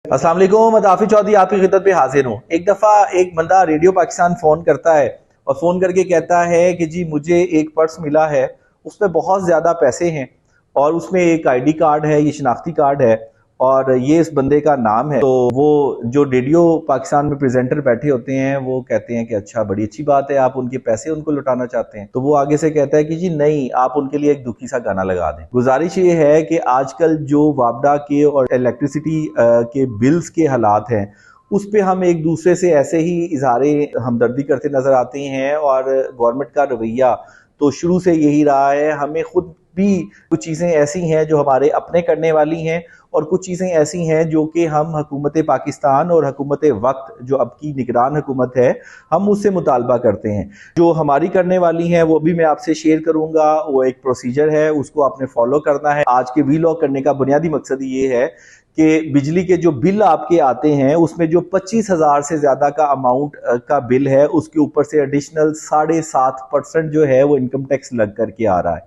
अस्सलाम वालेकुम, मैं दाफी चौधरी आपकी खिदमत पे हाजिर हूँ। एक दफ़ा एक बंदा रेडियो पाकिस्तान फ़ोन करता है और फ़ोन करके कहता है कि जी मुझे एक पर्स मिला है, उसमें बहुत ज़्यादा पैसे हैं और उसमें एक आईडी कार्ड है, ये शनाख्ती कार्ड है और ये इस बंदे का नाम है। तो वो जो रेडियो पाकिस्तान में प्रेजेंटर बैठे होते हैं वो कहते हैं कि अच्छा, बड़ी अच्छी बात है, आप उनके पैसे उनको लौटाना चाहते हैं। तो वो आगे से कहता है कि जी नहीं, आप उनके लिए एक दुखी सा गाना लगा दें। गुजारिश ये है कि आजकल जो वापडा के और इलेक्ट्रिसिटी के बिल्स के हालात हैं उस पे हम एक दूसरे से ऐसे ही इजहारे हमदर्दी करते नजर आते हैं और गवर्नमेंट का रवैया तो शुरू से यही रहा है। हमें खुद भी कुछ चीज़ें ऐसी हैं जो हमारे अपने करने वाली हैं और कुछ चीज़ें ऐसी हैं जो कि हम हुकूमत पाकिस्तान और हुकूमत वक्त जो अब की निगरान हुकूमत है हम उससे मुतालबा करते हैं। जो हमारी करने वाली हैं वो भी मैं आपसे शेयर करूंगा। वो एक प्रोसीजर है, उसको आपने फॉलो करना है। आज के वीलॉग करने का बुनियादी मकसद ये है कि बिजली के जो बिल आपके आते हैं उसमें जो 25,000 से ज्यादा का अमाउंट का बिल है उसके ऊपर से एडिशनल 7.5% जो है वो इनकम टैक्स लग करके आ रहा है।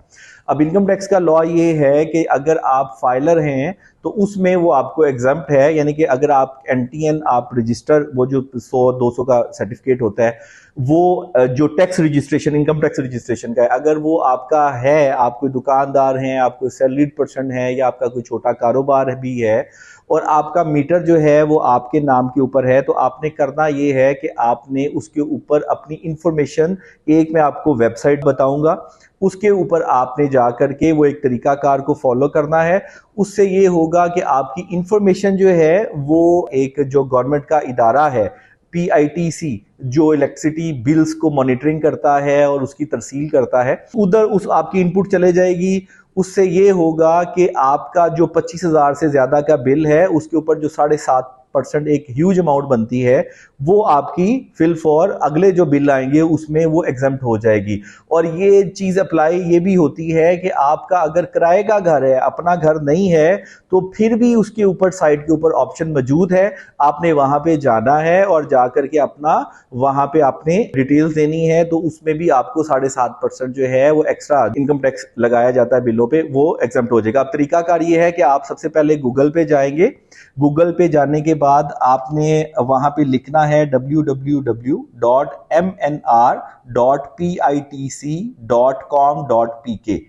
अब इनकम टैक्स का लॉ ये है कि अगर आप फाइलर हैं तो उसमें वो आपको एग्जम्प्ट है, यानी कि अगर आप एनटीएन आप रजिस्टर, वो जो 100-200 का सर्टिफिकेट होता है वो जो tax registration, income tax registration का है, अगर वो आपका है, आप कोई दुकानदार हैं, आप कोई सैलरीड पर्सन है या आपका कोई छोटा कारोबार भी है और आपका मीटर जो है वो आपके नाम के ऊपर है, तो आपने करना ये है कि आपने उसके ऊपर अपनी इंफॉर्मेशन, एक मैं आपको वेबसाइट बताऊंगा, उसके ऊपर आपने जा करके वो एक तरीकाकार को फॉलो करना है। उससे ये होगा कि आपकी इंफॉर्मेशन जो है वो एक जो गवर्नमेंट का इदारा है पीआईटीसी, जो इलेक्ट्रिसिटी बिल्स को मॉनिटरिंग करता है और उसकी तरसील करता है, उधर उस आपकी इनपुट चले जाएगी। उससे ये होगा कि आपका जो 25,000 से ज्यादा का बिल है उसके ऊपर जो 7.5% एक ह्यूज अमाउंट बनती है वो आपकी फिल फॉर अगले जो बिल आएंगे उसमें वो एग्जम्प्ट हो जाएगी। और ये चीज अप्लाई ये भी होती है कि आपका अगर किराए का घर है, अपना घर नहीं है, तो फिर भी उसके ऊपर साइड के ऊपर ऑप्शन मौजूद है, आपने वहां पे जाना है और जाकर के अपना वहां पे आपने डिटेल्स देनी है, तो उसमें भी आपको 7.5% जो है वो एक्स्ट्रा इनकम टैक्स लगाया जाता है बिलों पे, वो एग्जम्प्ट हो जाएगा। अब तरीकाकार ये है कि आप सबसे पहले गूगल पे जाएंगे। गूगल पे जाने के बाद आपने वहां पे लिखना है www.mnr.pitc.com.pk।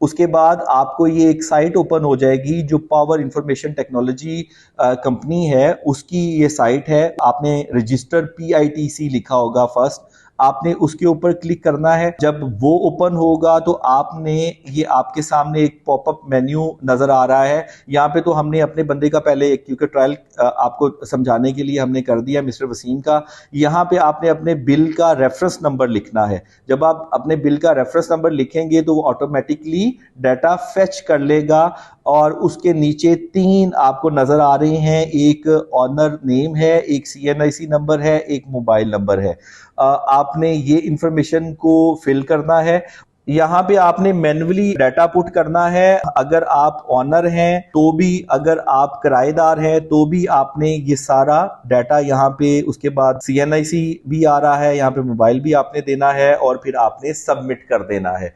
उसके बाद आपको ये एक साइट ओपन हो जाएगी जो पावर इंफॉर्मेशन टेक्नोलॉजी कंपनी है, उसकी ये साइट है। आपने रजिस्टर पीआईटीसी लिखा होगा फर्स्ट, आपने उसके ऊपर क्लिक करना है। जब वो ओपन होगा तो आपने ये आपके सामने एक पॉपअप मेन्यू नजर आ रहा है। यहाँ पे तो हमने अपने बंदे का पहले, क्योंकि ट्रायल आपको समझाने के लिए हमने कर दिया, मिस्टर वसीम का। यहाँ पे आपने अपने बिल का रेफरेंस नंबर लिखना है। जब आप अपने बिल का रेफरेंस नंबर लिखेंगे तो वो ऑटोमेटिकली डाटा फेच कर लेगा और उसके नीचे 3 आपको नजर आ रहे हैं, एक ऑनर नेम है, एक सीएनआईसी नंबर है, एक मोबाइल नंबर है। आपने ये इंफॉर्मेशन को फिल करना है। यहाँ पे आपने मैन्युअली डाटा पुट करना है। अगर आप ऑनर हैं तो भी, अगर आप किराएदार हैं तो भी आपने ये सारा डाटा यहाँ पे, उसके बाद सीएनआईसी भी आ रहा है, यहाँ पे मोबाइल भी आपने देना है और फिर आपने सबमिट कर देना है।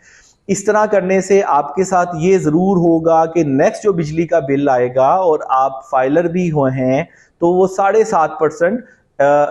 इस तरह करने से आपके साथ ये जरूर होगा कि नेक्स्ट जो बिजली का बिल आएगा और आप फाइलर भी हैं तो वो 7.5%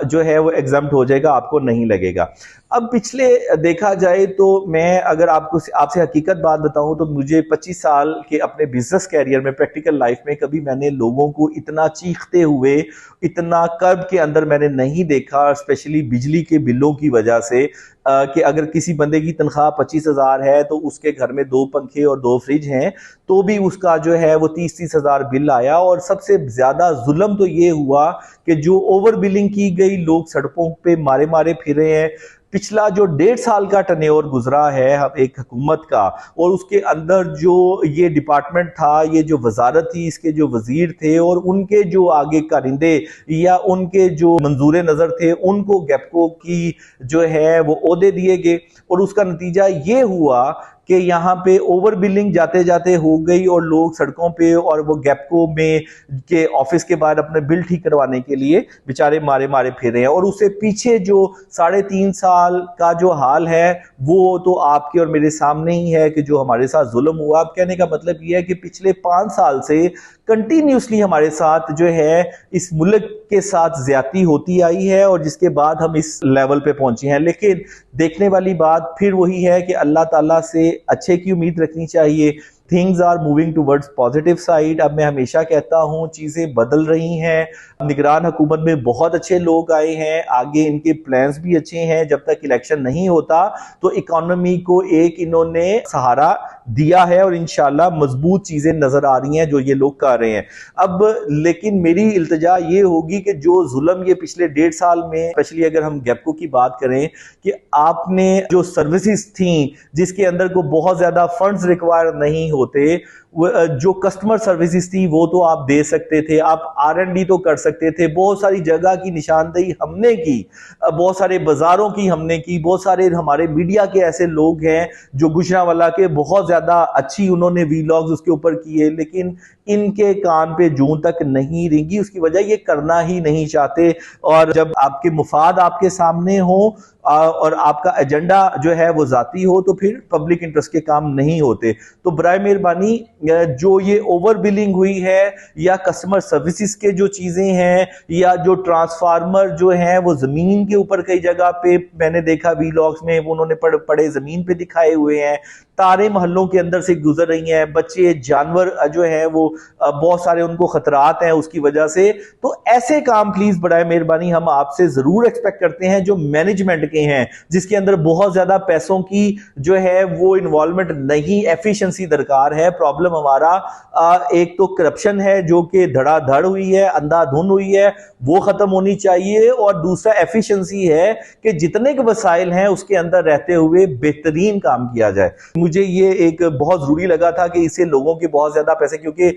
जो है वो एग्जम्प्ट हो जाएगा, आपको नहीं लगेगा। अब पिछले देखा जाए तो मैं अगर आपको आपसे हकीकत बात बताऊं तो मुझे 25 साल के अपने बिजनेस कैरियर में, प्रैक्टिकल लाइफ में, कभी मैंने लोगों को इतना चीखते हुए, इतना कर्ब के अंदर मैंने नहीं देखा, स्पेशली बिजली के बिलों की वजह से। कि अगर किसी बंदे की तनख्वाह 25,000 है तो उसके घर में 2 पंखे और 2 फ्रिज हैं तो भी उसका जो है वो 30-30 हजार बिल आया। और सबसे ज्यादा जुल्म तो ये हुआ कि जो ओवर बिलिंग की गई, लोग सड़कों पे मारे मारे फिरे हैं। पिछला जो 1.5 साल का टर्नओवर गुजरा है एक हुकूमत का, और उसके अंदर जो ये डिपार्टमेंट था, ये जो वजारत थी, इसके जो वजीर थे और उनके जो आगे कारिंदे या उनके जो मंजूर नजर थे, उनको गैपको की जो है वो ओहदे दिए गए और उसका नतीजा ये हुआ कि यहाँ पे ओवर बिलिंग जाते जाते हो गई और लोग सड़कों पे और वो गैपको में के ऑफिस के बाहर अपने बिल ठीक करवाने के लिए बेचारे मारे मारे फिर रहे हैं। और उससे पीछे जो 3.5 साल का जो हाल है वो तो आपके और मेरे सामने ही है कि जो हमारे साथ जुल्म हुआ। अब कहने का मतलब ये है कि पिछले 5 साल से कंटिन्यूसली हमारे साथ जो है इस मुल्क के साथ ज्यादती होती आई है और जिसके बाद हम इस लेवल पे पहुंचे हैं। लेकिन देखने वाली बात फिर वही है कि अल्लाह ताला से अच्छे की उम्मीद रखनी चाहिए। Things are moving towards positive side. अब मैं हमेशा कहता हूं चीजें बदल रही हैं। निगरान हुकूमत में बहुत अच्छे लोग आए हैं, आगे इनके प्लान्स भी अच्छे हैं। जब तक इलेक्शन नहीं होता तो इकोनॉमी को एक इन्होंने सहारा दिया है और इंशाल्लाह मजबूत चीजें नजर आ रही हैं जो ये लोग कर रहे हैं। अब लेकिन मेरी इल्तिजा ये होगी कि जो जुल्म ये पिछले 1.5 साल में, स्पेशली अगर हम गैपको की बात करें, कि आपने जो सर्विसेज थी जिसके अंदर को बहुत ज्यादा फंड्स रिक्वायर नहीं होते, जो कस्टमर सर्विसेज थी वो तो आप दे सकते थे, आप R&D तो कर सकते थे, बहुत सारी जगह की निशानदेही हमने की, बहुत सारे बाजारों की हमने की, बहुत सारे हमारे मीडिया के ऐसे लोग हैं जो गुजरांवाला के बहुत ज्यादा अच्छी उन्होंने वीलॉग्स उसके ऊपर किए, लेकिन इनके कान पे जूं तक नहीं रेंगी। उसकी वजह ये करना ही नहीं चाहते। और जब आपके मुफाद आपके सामने हो और आपका एजेंडा जो है वो जाती हो तो फिर पब्लिक इंटरेस्ट के काम नहीं होते। तो बराए मेहरबानी जो ये ओवर बिलिंग हुई है या कस्टमर सर्विसेज के जो चीजें हैं या जो ट्रांसफार्मर जो है वो जमीन के ऊपर कई जगह पे मैंने देखा वीलॉग्स में वो उन्होंने पड़े जमीन पे दिखाए हुए हैं, तारे मोहल्लों के अंदर से गुजर रही हैं, बच्चे जानवर जो है वो बहुत सारे उनको खतरात हैं उसकी वजह से। तो ऐसे काम प्लीज बड़ाए मेहरबानी हम आपसे जरूर एक्सपेक्ट करते हैं जो मैनेजमेंट के हैं, जिसके अंदर बहुत ज्यादा पैसों की जो है वो इन्वॉल्वमेंट नहीं, एफिशिएंसी दरकार है। प्रॉब्लम हमारा एक तो करप्शन है जो कि धड़ाधड़ हुई है, अंधाधुन हुई है, वो खत्म होनी चाहिए। और दूसरा एफिशिएंसी है कि जितने के वसाइल हैं उसके अंदर रहते हुए बेहतरीन काम किया जाए। मुझे ये एक बहुत जरूरी लगा था कि इससे लोगों के बहुत ज्यादा पैसे, क्योंकि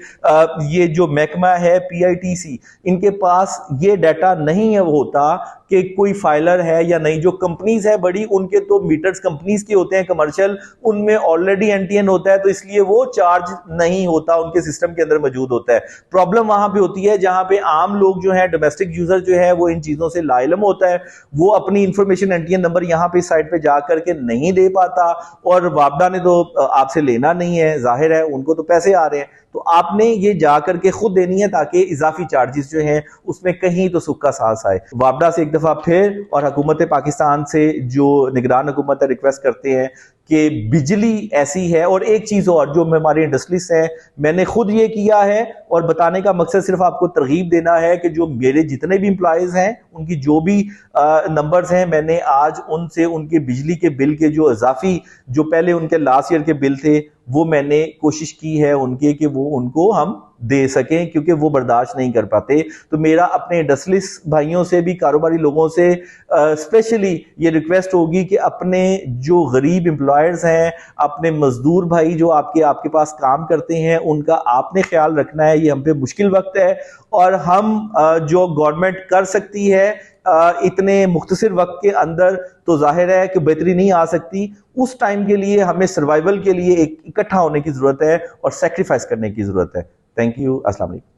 ये जो महकमा है PITC, इनके पास ये डाटा नहीं है होता कि कोई फाइलर है या नहीं। जो कंपनीज है बड़ी, उनके तो मीटर्स कंपनीज के होते हैं कमर्शियल, उनमें ऑलरेडी NTN होता है, तो इसलिए वो चार्ज नहीं होता, उनके सिस्टम के अंदर मौजूद होता है। प्रॉब्लम वहां पे होती है जहां पे आम लोग जो है, डोमेस्टिक यूजर जो है, वो इन चीजों से लाइलम होता है, वो अपनी इंफॉर्मेशन NTN नंबर यहाँ पे साइट पे जा करके नहीं दे पाता। और वापडा ने तो आपसे लेना नहीं है, जाहिर है उनको तो पैसे आ रहे हैं, तो आपने ये जा करके खुद देनी है ताकि इजाफी चार्जेस जो हैं उसमें कहीं तो सुख का सांस आए। वापडा से एक दफा फिर और हुकूमत पाकिस्तान से जो निगरान हुकूमत है रिक्वेस्ट करते हैं कि बिजली ऐसी है। और एक चीज और जो हमारे इंडस्ट्रीज हैं, मैंने खुद ये किया है और बताने का मकसद सिर्फ आपको तरगीब देना है कि जो मेरे जितने भी इंप्लॉइज हैं उनकी जो भी नंबर्स हैं, मैंने आज उनसे उनके बिजली के बिल के जो इजाफी जो पहले उनके लास्ट ईयर के बिल थे वो मैंने कोशिश की है उनके कि वो उनको हम दे सकें, क्योंकि वो बर्दाश्त नहीं कर पाते। तो मेरा अपने इंडस्ट्रियलिस्ट भाइयों से भी, कारोबारी लोगों से स्पेशली ये रिक्वेस्ट होगी कि अपने जो गरीब एम्प्लॉयर्स हैं, अपने मजदूर भाई जो आपके पास काम करते हैं, उनका आपने ख्याल रखना है। ये हम पे मुश्किल वक्त है और हम जो गवर्नमेंट कर सकती है इतने मुख्तसर वक्त के अंदर, तो जाहिर है कि बेहतरी नहीं आ सकती। उस टाइम के लिए हमें सर्वाइवल के लिए एक इकट्ठा होने की जरूरत है और सेक्रीफाइस करने की जरूरत है। Thank you. अस्सलाम वालेकुम।